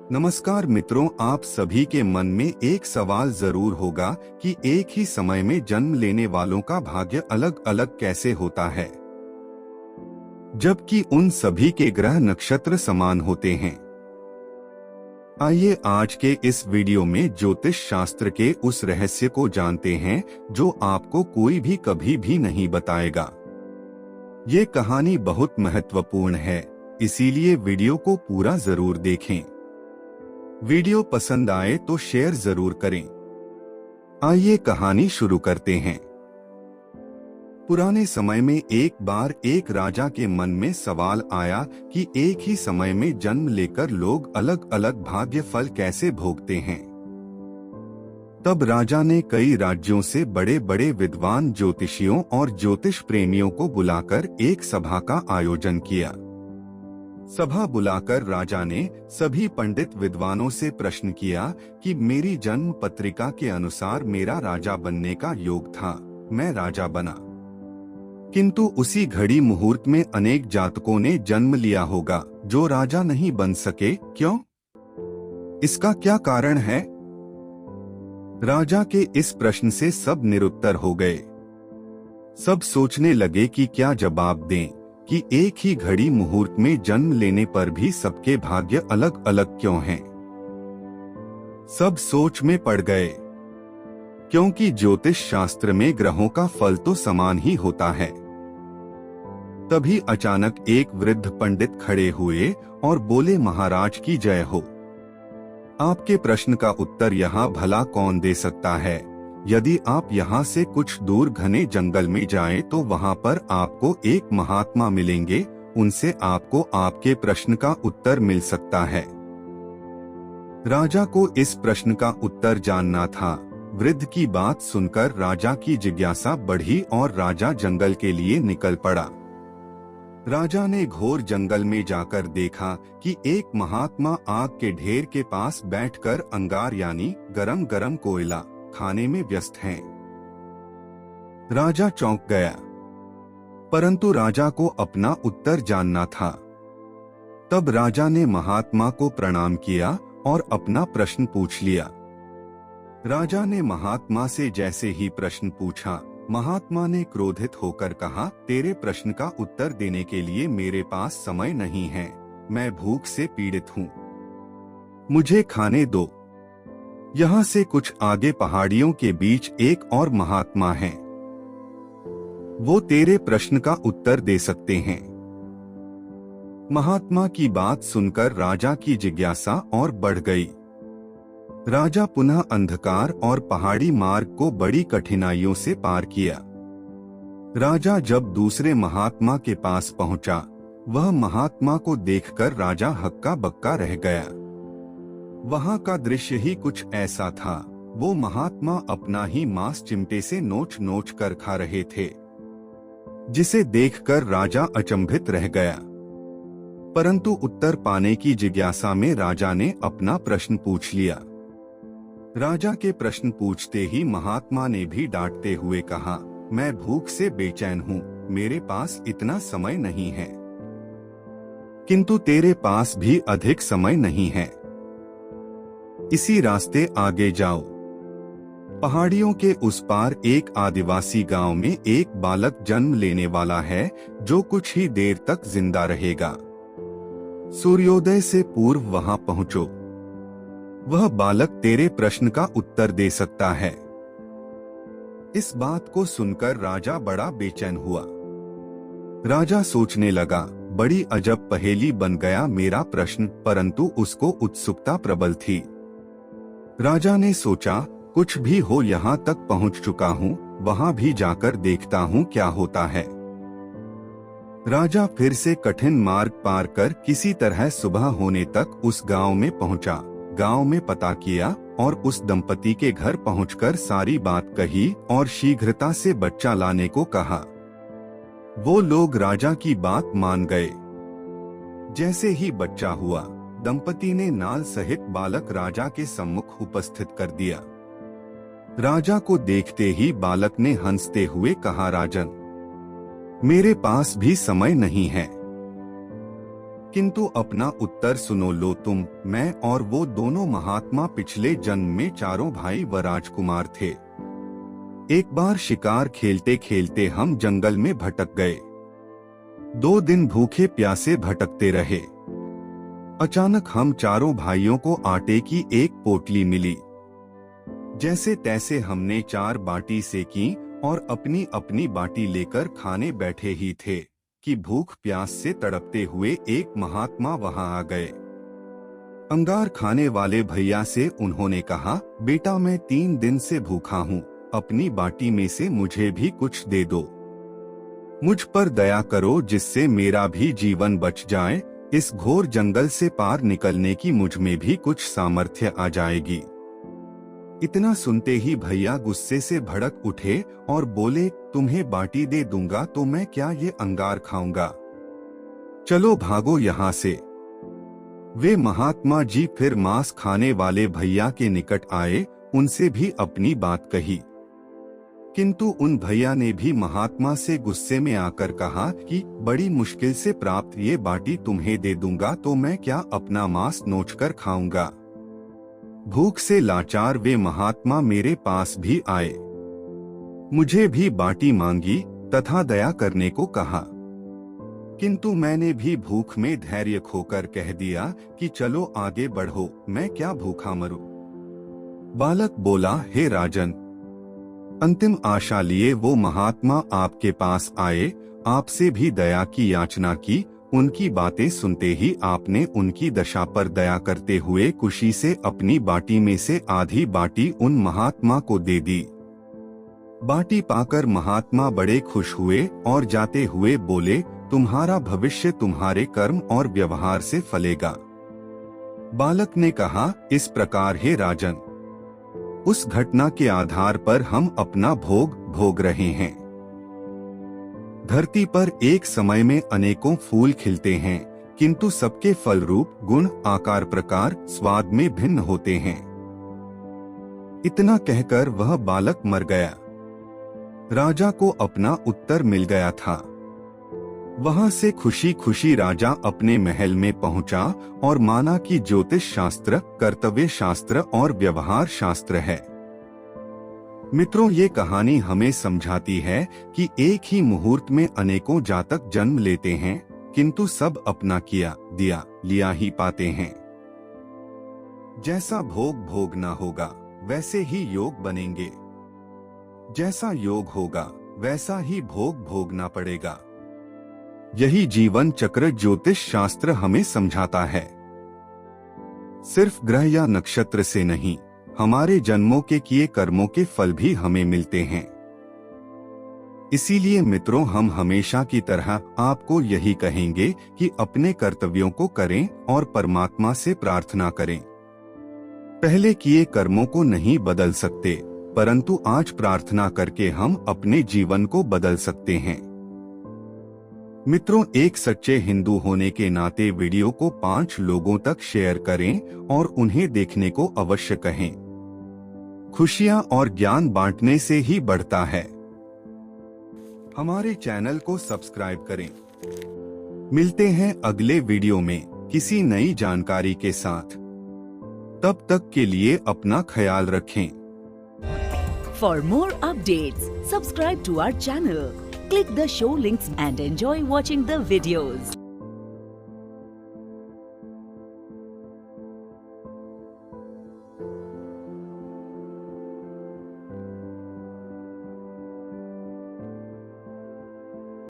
नमस्कार मित्रों, आप सभी के मन में एक सवाल जरूर होगा कि एक ही समय में जन्म लेने वालों का भाग्य अलग अलग कैसे होता है, जबकि उन सभी के ग्रह नक्षत्र समान होते हैं। आइए आज के इस वीडियो में ज्योतिष शास्त्र के उस रहस्य को जानते हैं जो आपको कोई भी कभी भी नहीं बताएगा। ये कहानी बहुत महत्वपूर्ण है, इसीलिए वीडियो को पूरा जरूर देखें। वीडियो पसंद आए तो शेयर जरूर करें। आइए कहानी शुरू करते हैं। पुराने समय में एक बार एक राजा के मन में सवाल आया कि एक ही समय में जन्म लेकर लोग अलग अलग भाग्य फल कैसे भोगते हैं। तब राजा ने कई राज्यों से बड़े बड़े विद्वान ज्योतिषियों और ज्योतिष प्रेमियों को बुलाकर एक सभा का आयोजन किया। सभा बुलाकर राजा ने सभी पंडित विद्वानों से प्रश्न किया कि मेरी जन्म पत्रिका के अनुसार मेरा राजा बनने का योग था, मैं राजा बना, किंतु उसी घड़ी मुहूर्त में अनेक जातकों ने जन्म लिया होगा जो राजा नहीं बन सके, क्यों? इसका क्या कारण है? राजा के इस प्रश्न से सब निरुत्तर हो गए। सब सोचने लगे कि क्या जवाब दें कि एक ही घड़ी मुहूर्त में जन्म लेने पर भी सबके भाग्य अलग अलग क्यों हैं। सब सोच में पड़ गए, क्योंकि ज्योतिष शास्त्र में ग्रहों का फल तो समान ही होता है। तभी अचानक एक वृद्ध पंडित खड़े हुए और बोले, महाराज की जय हो। आपके प्रश्न का उत्तर यहाँ भला कौन दे सकता है। यदि आप यहाँ से कुछ दूर घने जंगल में जाएं तो वहाँ पर आपको एक महात्मा मिलेंगे, उनसे आपको आपके प्रश्न का उत्तर मिल सकता है। राजा को इस प्रश्न का उत्तर जानना था। वृद्ध की बात सुनकर राजा की जिज्ञासा बढ़ी और राजा जंगल के लिए निकल पड़ा। राजा ने घोर जंगल में जाकर देखा कि एक महात्मा आग के ढेर के पास बैठकर अंगार यानी गरम गरम कोयला खाने में व्यस्त हैं। राजा चौंक गया, परंतु राजा को अपना उत्तर जानना था। तब राजा ने महात्मा को प्रणाम किया और अपना प्रश्न पूछ लिया। राजा ने महात्मा से जैसे ही प्रश्न पूछा, महात्मा ने क्रोधित होकर कहा, तेरे प्रश्न का उत्तर देने के लिए मेरे पास समय नहीं है, मैं भूख से पीड़ित हूँ, मुझे खाने दो। यहाँ से कुछ आगे पहाड़ियों के बीच एक और महात्मा हैं, वो तेरे प्रश्न का उत्तर दे सकते हैं। महात्मा की बात सुनकर राजा की जिज्ञासा और बढ़ गई। राजा पुनः अंधकार और पहाड़ी मार्ग को बड़ी कठिनाइयों से पार किया। राजा जब दूसरे महात्मा के पास पहुंचा, वह महात्मा को देखकर राजा हक्का बक्का रह गया। वहां का दृश्य ही कुछ ऐसा था। वो महात्मा अपना ही मांस चिमटे से नोच नोच कर खा रहे थे, जिसे देखकर राजा अचंभित रह गया। परंतु उत्तर पाने की जिज्ञासा में राजा ने अपना प्रश्न पूछ लिया। राजा के प्रश्न पूछते ही महात्मा ने भी डांटते हुए कहा, मैं भूख से बेचैन हूँ, मेरे पास इतना समय नहीं है। किंतु तेरे पास भी अधिक समय नहीं है, इसी रास्ते आगे जाओ। पहाड़ियों के उस पार एक आदिवासी गांव में एक बालक जन्म लेने वाला है जो कुछ ही देर तक जिंदा रहेगा। सूर्योदय से पूर्व वहां पहुंचो, वह बालक तेरे प्रश्न का उत्तर दे सकता है। इस बात को सुनकर राजा बड़ा बेचैन हुआ। राजा सोचने लगा, बड़ी अजब पहेली बन गया मेरा प्रश्न, परंतु उसको उत्सुकता प्रबल थी। राजा ने सोचा, कुछ भी हो यहाँ तक पहुँच चुका हूँ, वहाँ भी जाकर देखता हूँ क्या होता है। राजा फिर से कठिन मार्ग पार कर किसी तरह सुबह होने तक उस गांव में पहुँचा। गांव में पता किया और उस दंपति के घर पहुंचकर सारी बात कही और शीघ्रता से बच्चा लाने को कहा। वो लोग राजा की बात मान गए। जैसे ही बच्चा हुआ, दंपति ने नाल सहित बालक राजा के सम्मुख उपस्थित कर दिया। राजा को देखते ही बालक ने हंसते हुए कहा, राजन, मेरे पास भी समय नहीं है, किंतु अपना उत्तर सुनो लो तुम, मैं और वो दोनों महात्मा पिछले जन्म में चारों भाई व राजकुमार थे। एक बार शिकार खेलते खेलते हम जंगल में भटक गए। 2 दिन भूखे प्यासे भटकते रहे। अचानक हम चारों भाइयों को आटे की एक पोटली मिली। जैसे तैसे हमने 4 बाटी सेकी और अपनी अपनी बाटी लेकर खाने बैठे ही थे कि भूख प्यास से तड़पते हुए एक महात्मा वहां आ गए। अंगार खाने वाले भैया से उन्होंने कहा, बेटा मैं 3 दिन से भूखा हूँ, अपनी बाटी में से मुझे भी कुछ दे दो। मुझ पर दया करो जिससे मेरा भी जीवन बच जाए। इस घोर जंगल से पार निकलने की मुझ में भी कुछ सामर्थ्य आ जाएगी। इतना सुनते ही भैया गुस्से से भड़क उठे और बोले, तुम्हें बाटी दे दूंगा तो मैं क्या ये अंगार खाऊंगा? चलो भागो यहाँ से। वे महात्मा जी फिर मांस खाने वाले भैया के निकट आए, उनसे भी अपनी बात कही। किंतु उन भैया ने भी महात्मा से गुस्से में आकर कहा कि बड़ी मुश्किल से प्राप्त ये बाटी तुम्हें दे दूंगा तो मैं क्या अपना मांस नोचकर खाऊंगा? भूख से लाचार वे महात्मा मेरे पास भी आए। मुझे भी बाटी मांगी तथा दया करने को कहा, किंतु मैंने भी भूख में धैर्य खोकर कह दिया कि चलो आगे बढ़ो, मैं क्या भूखा मरूं। बालक बोला, हे राजन, अंतिम आशा लिए वो महात्मा आपके पास आए, आपसे भी दया की याचना की। उनकी बातें सुनते ही आपने उनकी दशा पर दया करते हुए खुशी से अपनी बाटी में से आधी बाटी उन महात्मा को दे दी। बाटी पाकर महात्मा बड़े खुश हुए और जाते हुए बोले, तुम्हारा भविष्य तुम्हारे कर्म और व्यवहार से फलेगा। बालक ने कहा, इस प्रकार हे राजन, उस घटना के आधार पर हम अपना भोग भोग रहे हैं। धरती पर एक समय में अनेकों फूल खिलते हैं, किंतु सबके फल रूप, गुण, आकार, प्रकार, स्वाद में भिन्न होते हैं। इतना कहकर वह बालक मर गया। राजा को अपना उत्तर मिल गया था। वहां से खुशी खुशी राजा अपने महल में पहुंचा और माना कि ज्योतिष शास्त्र, कर्तव्य शास्त्र और व्यवहार शास्त्र है। मित्रों, ये कहानी हमें समझाती है कि एक ही मुहूर्त में अनेकों जातक जन्म लेते हैं, किंतु सब अपना किया, दिया, लिया ही पाते हैं। जैसा भोग भोगना होगा वैसे ही योग बनेंगे। जैसा योग होगा वैसा ही भोग भोगना पड़ेगा। यही जीवन चक्र ज्योतिष शास्त्र हमें समझाता है। सिर्फ ग्रह या नक्षत्र से नहीं, हमारे जन्मों के किए कर्मों के फल भी हमें मिलते हैं। इसीलिए मित्रों, हम हमेशा की तरह आपको यही कहेंगे कि अपने कर्तव्यों को करें और परमात्मा से प्रार्थना करें। पहले किए कर्मों को नहीं बदल सकते, परंतु आज प्रार्थना करके हम अपने जीवन को बदल सकते हैं। मित्रों, एक सच्चे हिंदू होने के नाते वीडियो को 5 लोगों तक शेयर करें और उन्हें देखने को अवश्य कहें। खुशियां और ज्ञान बांटने से ही बढ़ता है। हमारे चैनल को सब्सक्राइब करें। मिलते हैं अगले वीडियो में किसी नई जानकारी के साथ। तब तक के लिए अपना ख्याल रखें। For more updates, subscribe to our channel. Click the show links and enjoy watching the videos.